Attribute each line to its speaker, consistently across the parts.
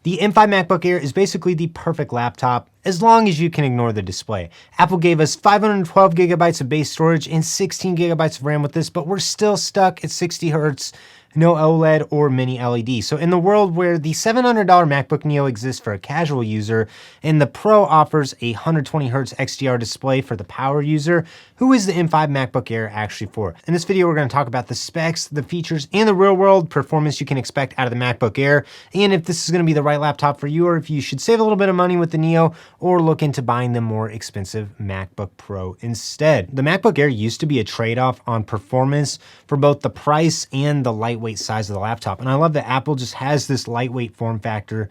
Speaker 1: The M5 MacBook Air is basically the perfect laptop as long as you can ignore the display. Apple gave us 512 gigabytes of base storage and 16 gigabytes of RAM with this, but we're still stuck at 60 hertz, no OLED or mini LED. So in the world where the $700 MacBook Neo exists for a casual user and the Pro offers a 120 hertz XDR display for the power user, who is the M5 MacBook Air actually for? In this video, we're going to talk about the specs, the features, and the real world performance you can expect out of the MacBook Air, and if this is going to be the right laptop for you, or if you should save a little bit of money with the Neo or look into buying the more expensive MacBook Pro instead. The MacBook Air used to be a trade-off on performance for both the price and the lightweight size of the laptop. And I love that Apple just has this lightweight form factor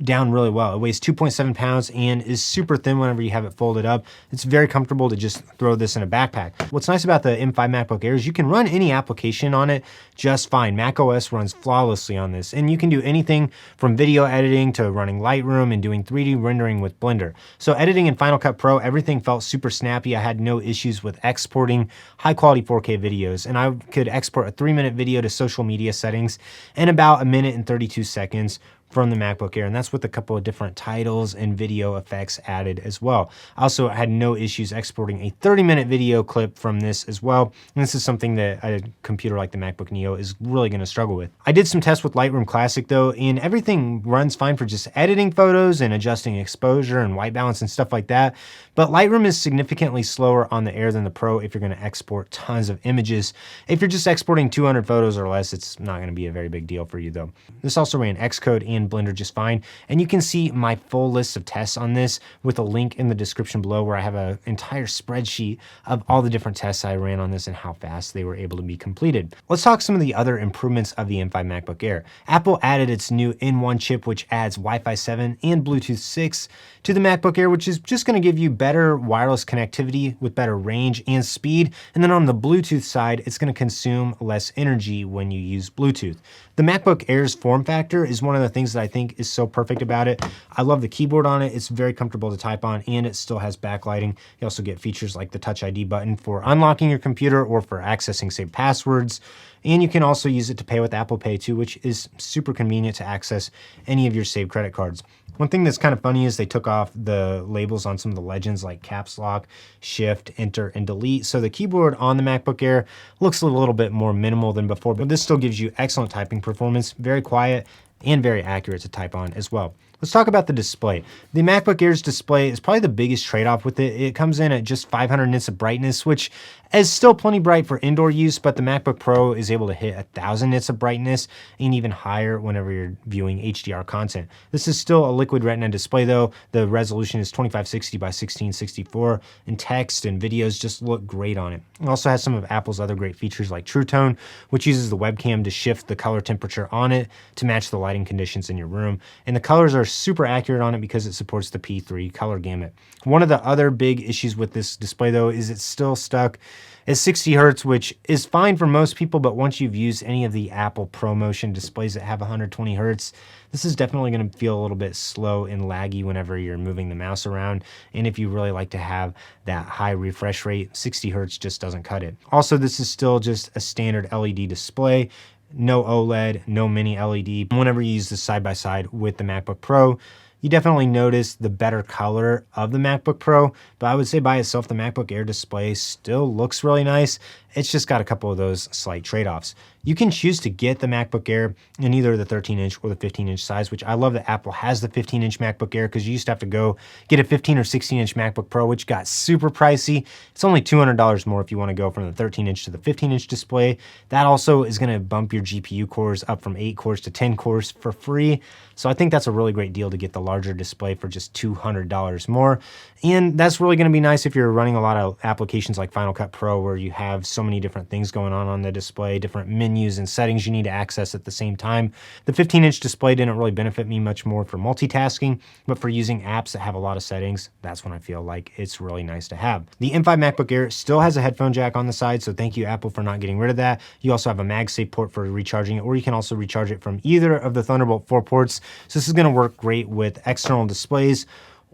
Speaker 1: down really well. It weighs 2.7 pounds and is super thin whenever you have it folded up. It's very comfortable to just throw this in a backpack. What's nice about the M5 MacBook Air is you can run any application on it just fine. macOS runs flawlessly on this, and you can do anything from video editing to running Lightroom and doing 3D rendering with Blender. So editing in Final Cut Pro, everything felt super snappy. I had no issues with exporting high quality 4K videos, and I could export a 3-minute video to social media settings in about 1 minute and 32 seconds from the MacBook Air, and that's with a couple of different titles and video effects added as well. I also had no issues exporting a 30-minute video clip from this as well, and this is something that a computer like the MacBook Neo is really going to struggle with. I did some tests with Lightroom Classic though, and everything runs fine for just editing photos and adjusting exposure and white balance and stuff like that, but Lightroom is significantly slower on the Air than the Pro if you're going to export tons of images. If you're just exporting 200 photos or less, it's not going to be a very big deal for you though. This also ran Xcode and Blender just fine, and you can see my full list of tests on this with a link in the description below where I have an entire spreadsheet of all the different tests I ran on this and how fast they were able to be completed. Let's talk some of the other improvements of the M5 MacBook Air. Apple added its new N1 chip, which adds Wi-Fi 7 and Bluetooth 6 to the MacBook Air, which is just going to give you better wireless connectivity with better range and speed. And then on the Bluetooth side, it's going to consume less energy when you use Bluetooth. The MacBook Air's form factor is one of the things that I think is so perfect about it. I love the keyboard on it. It's very comfortable to type on, and it still has backlighting. You also get features like the Touch ID button for unlocking your computer or for accessing saved passwords. And you can also use it to pay with Apple Pay too, which is super convenient to access any of your saved credit cards. One thing that's kind of funny is they took off the labels on some of the legends like caps lock, shift, enter, and delete. So the keyboard on the MacBook Air looks a little bit more minimal than before, but this still gives you excellent typing performance, very quiet, and very accurate to type on as well. Let's talk about the display. The MacBook Air's display is probably the biggest trade-off with it. It comes in at just 500 nits of brightness, which is still plenty bright for indoor use, but the MacBook Pro is able to hit 1,000 nits of brightness and even higher whenever you're viewing HDR content. This is still a liquid retina display though. The resolution is 2560 by 1664, and text and videos just look great on it. It also has some of Apple's other great features like True Tone, which uses the webcam to shift the color temperature on it to match the lighting conditions in your room. And the colors are super accurate on it because it supports the P3 color gamut. One of the other big issues with this display though is it's still stuck at 60 hertz, which is fine for most people, but once you've used any of the Apple ProMotion displays that have 120 hertz, this is definitely going to feel a little bit slow and laggy whenever you're moving the mouse around. And if you really like to have that high refresh rate, 60 hertz just doesn't cut it. Also, this is still just a standard LED display. No OLED, no mini LED. Whenever you use this side by side with the MacBook Pro, you definitely notice the better color of the MacBook Pro, but I would say by itself, the MacBook Air display still looks really nice. It's just got a couple of those slight trade-offs. You can choose to get the MacBook Air in either the 13-inch or the 15-inch size, which I love that Apple has the 15-inch MacBook Air because you used to have to go get a 15 or 16-inch MacBook Pro, which got super pricey. It's only $200 more if you want to go from the 13-inch to the 15-inch display. That also is going to bump your GPU cores up from 8 cores to 10 cores for free. So I think that's a really great deal to get the larger display for just $200 more. And that's really going to be nice if you're running a lot of applications like Final Cut Pro where you have so many different things going on the display, different menus and settings you need to access at the same time. The 15-inch display didn't really benefit me much more for multitasking, but for using apps that have a lot of settings, that's when I feel like it's really nice to have. The M5 MacBook Air still has a headphone jack on the side, so thank you Apple for not getting rid of that. You also have a MagSafe port for recharging it, or you can also recharge it from either of the Thunderbolt 4 ports. So this is going to work great with external displays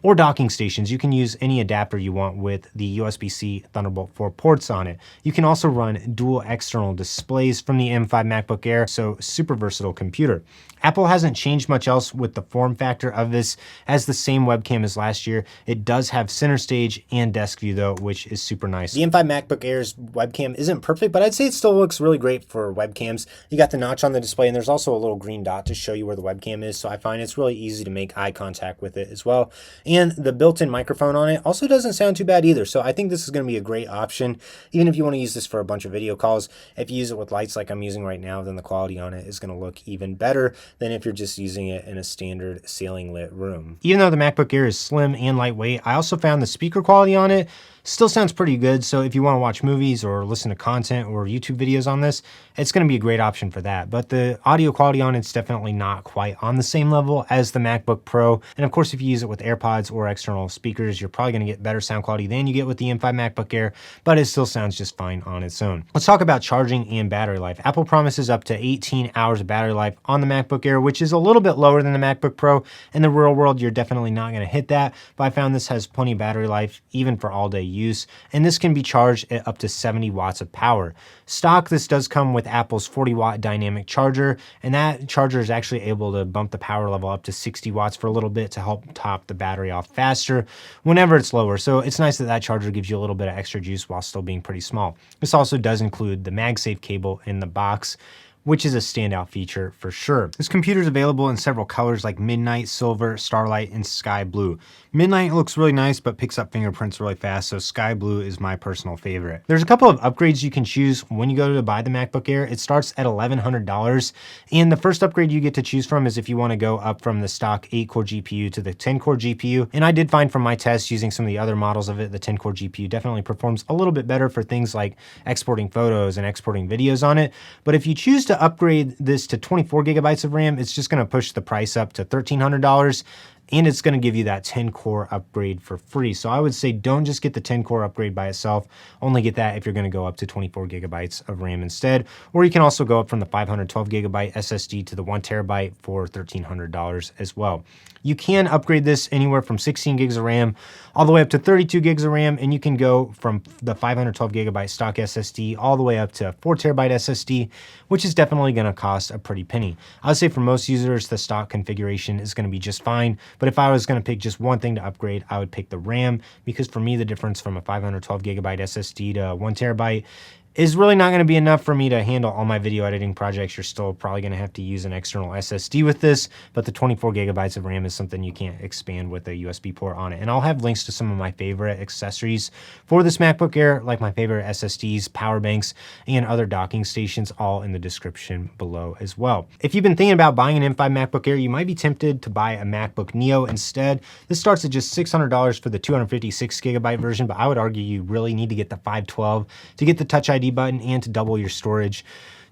Speaker 1: or docking stations. You can use any adapter you want with the USB-C Thunderbolt 4 ports on it. You can also run dual external displays from the M5 MacBook Air, so super versatile computer. Apple hasn't changed much else with the form factor of this, as the same webcam as last year. It does have center stage and desk view though, which is super nice. The M5 MacBook Air's webcam isn't perfect, but I'd say it still looks really great for webcams. You got the notch on the display, and there's also a little green dot to show you where the webcam is, so I find it's really easy to make eye contact with it as well. And the built-in microphone on it also doesn't sound too bad either, so I think this is going to be a great option, even if you want to use this for a bunch of video calls. If you use it with lights like I'm using right now, then the quality on it is going to look even better than if you're just using it in a standard ceiling lit room. Even though the MacBook Air is slim and lightweight, I also found the speaker quality on it still sounds pretty good. So if you want to watch movies or listen to content or YouTube videos on this, it's going to be a great option for that. But the audio quality on it's definitely not quite on the same level as the MacBook Pro. And of course, if you use it with AirPods or external speakers, you're probably going to get better sound quality than you get with the M5 MacBook Air, but it still sounds just fine on its own. Let's talk about charging and battery life. Apple promises up to 18 hours of battery life on the MacBook Air, which is a little bit lower than the MacBook Pro. In the real world, you're definitely not going to hit that, but I found this has plenty of battery life, even for all day use. And this can be charged at up to 70 watts of power. Stock, this does come with Apple's 40-watt dynamic charger, and that charger is actually able to bump the power level up to 60 watts for a little bit to help top the battery off faster whenever it's lower. So it's nice that that charger gives you a little bit of extra juice while still being pretty small. This also does include the MagSafe cable in the box, which is a standout feature for sure. This computer is available in several colors like Midnight, Silver, Starlight, and Sky Blue. Midnight looks really nice, but picks up fingerprints really fast, so Sky Blue is my personal favorite. There's a couple of upgrades you can choose when you go to buy the MacBook Air. It starts at $1,100, and the first upgrade you get to choose from is if you want to go up from the stock 8-core GPU to the 10-core GPU. And I did find from my tests using some of the other models of it, the 10-core GPU definitely performs a little bit better for things like exporting photos and exporting videos on it. But if you choose to upgrade this to 24 gigabytes of RAM, it's just going to push the price up to $1,300. And it's going to give you that 10-core upgrade for free. So I would say don't just get the 10-core upgrade by itself. Only get that if you're going to go up to 24 gigabytes of RAM instead. Or you can also go up from the 512 gigabyte SSD to the 1 terabyte for $1,300 as well. You can upgrade this anywhere from 16 gigs of RAM all the way up to 32 gigs of RAM, and you can go from the 512 gigabyte stock SSD all the way up to 4 terabyte SSD, which is definitely going to cost a pretty penny. I would say for most users, the stock configuration is going to be just fine. But if I was going to pick just one thing to upgrade, I would pick the RAM, because for me, the difference from a 512 gigabyte SSD to 1 terabyte is really not going to be enough for me to handle all my video editing projects. You're still probably going to have to use an external SSD with this, but the 24 gigabytes of RAM is something you can't expand with a USB port on it. And I'll have links to some of my favorite accessories for this MacBook Air, like my favorite SSDs, power banks, and other docking stations, all in the description below as well. If you've been thinking about buying an M5 MacBook Air, you might be tempted to buy a MacBook Neo instead. This starts at just $600 for the 256 gigabyte version, but I would argue you really need to get the 512 to get the Touch ID button and to double your storage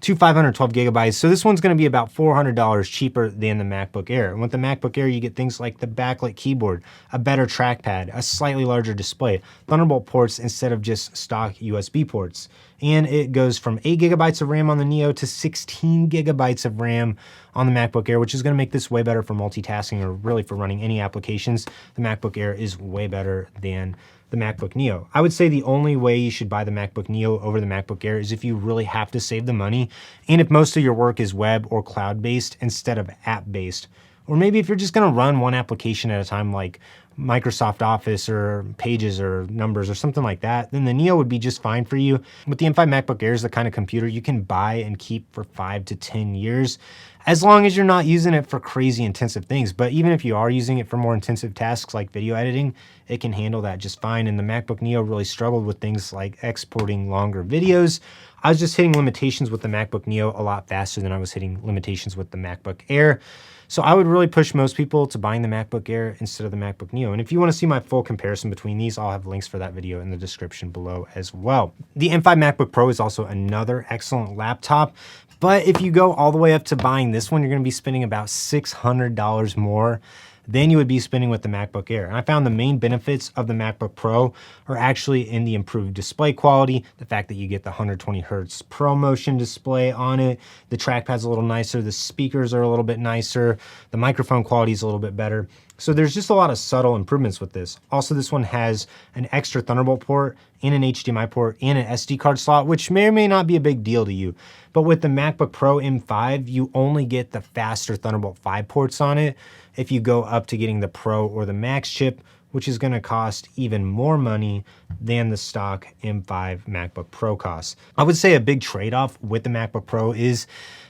Speaker 1: to 512 gigabytes. So this one's going to be about $400 cheaper than the MacBook Air. And with the MacBook Air, you get things like the backlit keyboard, a better trackpad, a slightly larger display, Thunderbolt ports instead of just stock USB ports. And it goes from 8 gigabytes of RAM on the Neo to 16 gigabytes of RAM on the MacBook Air, which is going to make this way better for multitasking or really for running any applications. The MacBook Air is way better than the MacBook Neo. I would say the only way you should buy the MacBook Neo over the MacBook Air is if you really have to save the money, and if most of your work is web or cloud-based instead of app-based. Or maybe if you're just gonna run one application at a time, like Microsoft Office or Pages or Numbers or something like that, then the Neo would be just fine for you. But the M5 MacBook Air is the kind of computer you can buy and keep for 5 to 10 years, as long as you're not using it for crazy intensive things. But even if you are using it for more intensive tasks like video editing, it can handle that just fine. And the MacBook Neo really struggled with things like exporting longer videos. I was just hitting limitations with the MacBook Neo a lot faster than I was hitting limitations with the MacBook Air. So I would really push most people to buying the MacBook Air instead of the MacBook Neo. And if you want to see my full comparison between these, I'll have links for that video in the description below as well. The M5 MacBook Pro is also another excellent laptop, but if you go all the way up to buying this one, you're going to be spending about $600 more than you would be spending with the MacBook Air. And I found the main benefits of the MacBook Pro are actually in the improved display quality, the fact that you get the 120 hertz ProMotion display on it, the trackpad's a little nicer, the speakers are a little bit nicer, the microphone quality is a little bit better. So there's just a lot of subtle improvements with this. Also, this one has an extra Thunderbolt port and an HDMI port and an SD card slot, which may or may not be a big deal to you. But with the MacBook Pro M5, you only get the faster Thunderbolt 5 ports on it if you go up to getting the Pro or the Max chip, which is gonna cost even more money than the stock M5 MacBook Pro costs. I would say a big trade-off with the MacBook Pro is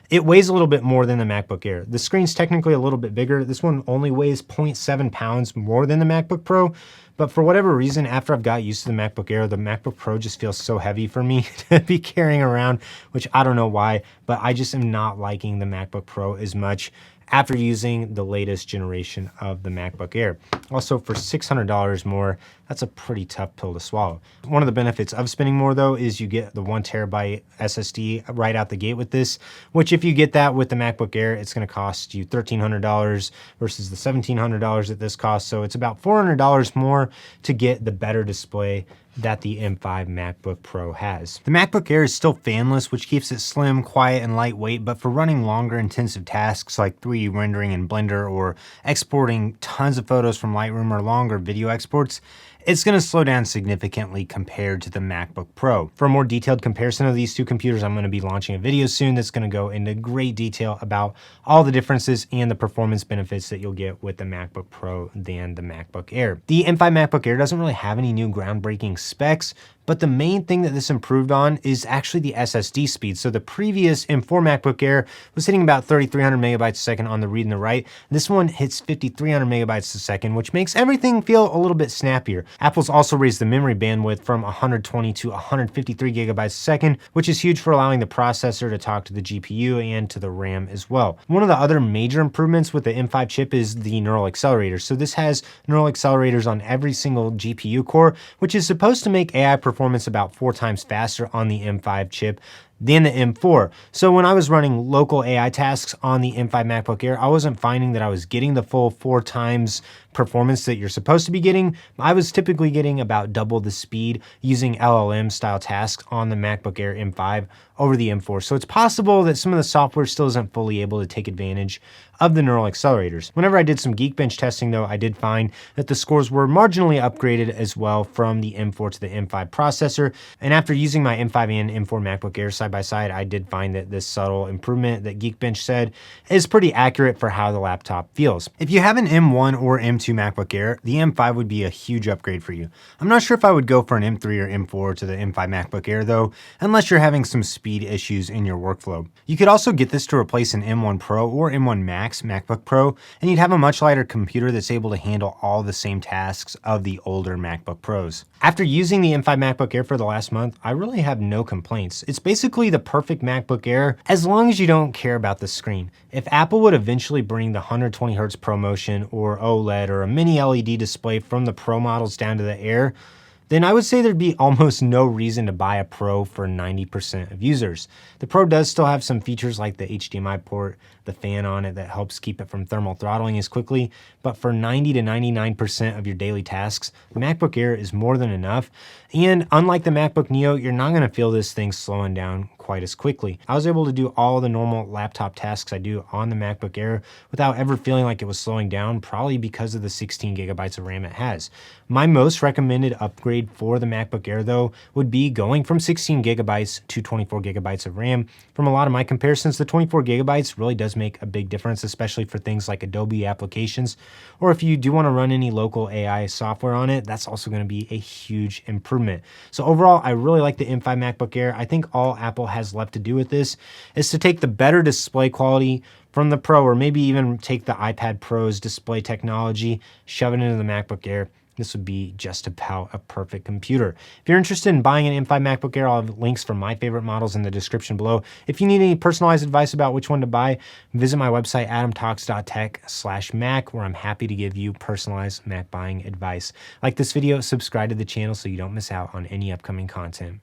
Speaker 1: it weighs a little bit more than the MacBook Air. The screen's technically a little bit bigger. This one only weighs 0.7 pounds more than the MacBook Pro, but for whatever reason, after I've got used to the MacBook Air, the MacBook Pro just feels so heavy for me to be carrying around, which I don't know why, but I just am not liking the MacBook Pro as much after using the latest generation of the MacBook Air. Also, for $600 more, that's a pretty tough pill to swallow. One of the benefits of spending more though is you get the 1TB SSD right out the gate with this, which if you get that with the MacBook Air, it's gonna cost you $1,300 versus the $1,700 that this costs. So it's about $400 more to get the better display that the M5 MacBook Pro has. The MacBook Air is still fanless, which keeps it slim, quiet, and lightweight, but for running longer intensive tasks like 3D rendering in Blender or exporting tons of photos from Lightroom or longer video exports, it's gonna slow down significantly compared to the MacBook Pro. For a more detailed comparison of these two computers, I'm gonna be launching a video soon that's gonna go into great detail about all the differences and the performance benefits that you'll get with the MacBook Pro than the MacBook Air. The M5 MacBook Air doesn't really have any new groundbreaking specs, but the main thing that this improved on is actually the SSD speed. So the previous M4 MacBook Air was hitting about 3,300 megabytes a second on the read and the write. This one hits 5,300 megabytes a second, which makes everything feel a little bit snappier. Apple's also raised the memory bandwidth from 120 to 153 gigabytes a second, which is huge for allowing the processor to talk to the GPU and to the RAM as well. One of the other major improvements with the M5 chip is the neural accelerators. So this has neural accelerators on every single GPU core, which is supposed to make AI performance about 4 times faster on the M5 chip than the M4. So when I was running local AI tasks on the M5 MacBook Air, I wasn't finding that I was getting the full 4 times performance that you're supposed to be getting. I was typically getting about double the speed using LLM style tasks on the MacBook Air M5 over the M4. So it's possible that some of the software still isn't fully able to take advantage of the neural accelerators. Whenever I did some Geekbench testing though, I did find that the scores were marginally upgraded as well from the M4 to the M5 processor. And after using my M5 and M4 MacBook Air side by side, I did find that this subtle improvement that Geekbench said is pretty accurate for how the laptop feels. If you have an M1 or M2 MacBook Air, the M5 would be a huge upgrade for you. I'm not sure if I would go for an M3 or M4 to the M5 MacBook Air though, unless you're having some speed issues in your workflow. You could also get this to replace an M1 Pro or M1 Max MacBook Pro, and you'd have a much lighter computer that's able to handle all the same tasks of the older MacBook Pros. After using the M5 MacBook Air for the last month, I really have no complaints. It's basically the perfect MacBook Air as long as you don't care about the screen. If Apple would eventually bring the 120 hertz ProMotion or OLED or a mini LED display from the Pro models down to the Air, then I would say there'd be almost no reason to buy a Pro for 90% of users. The Pro does still have some features like the HDMI port, the fan on it that helps keep it from thermal throttling as quickly, but for 90 to 99% of your daily tasks, the MacBook Air is more than enough. And unlike the MacBook Neo, you're not gonna feel this thing slowing down quite as quickly. I was able to do all the normal laptop tasks I do on the MacBook Air without ever feeling like it was slowing down, probably because of the 16 gigabytes of RAM it has. My most recommended upgrade for the MacBook Air though would be going from 16 gigabytes to 24 gigabytes of RAM. From a lot of my comparisons, the 24 gigabytes really does make a big difference, especially for things like Adobe applications, or if you do want to run any local AI software on it, that's also going to be a huge improvement. So overall, I really like the M5 MacBook Air. I think all Apple has left to do with this is to take the better display quality from the Pro, or maybe even take the iPad Pro's display technology, shove it into the MacBook Air. This would be just about a perfect computer. If you're interested in buying an M5 MacBook Air, I'll have links for my favorite models in the description below. If you need any personalized advice about which one to buy, visit my website, adamtalks.tech/Mac, where I'm happy to give you personalized Mac buying advice. Like this video, subscribe to the channel so you don't miss out on any upcoming content.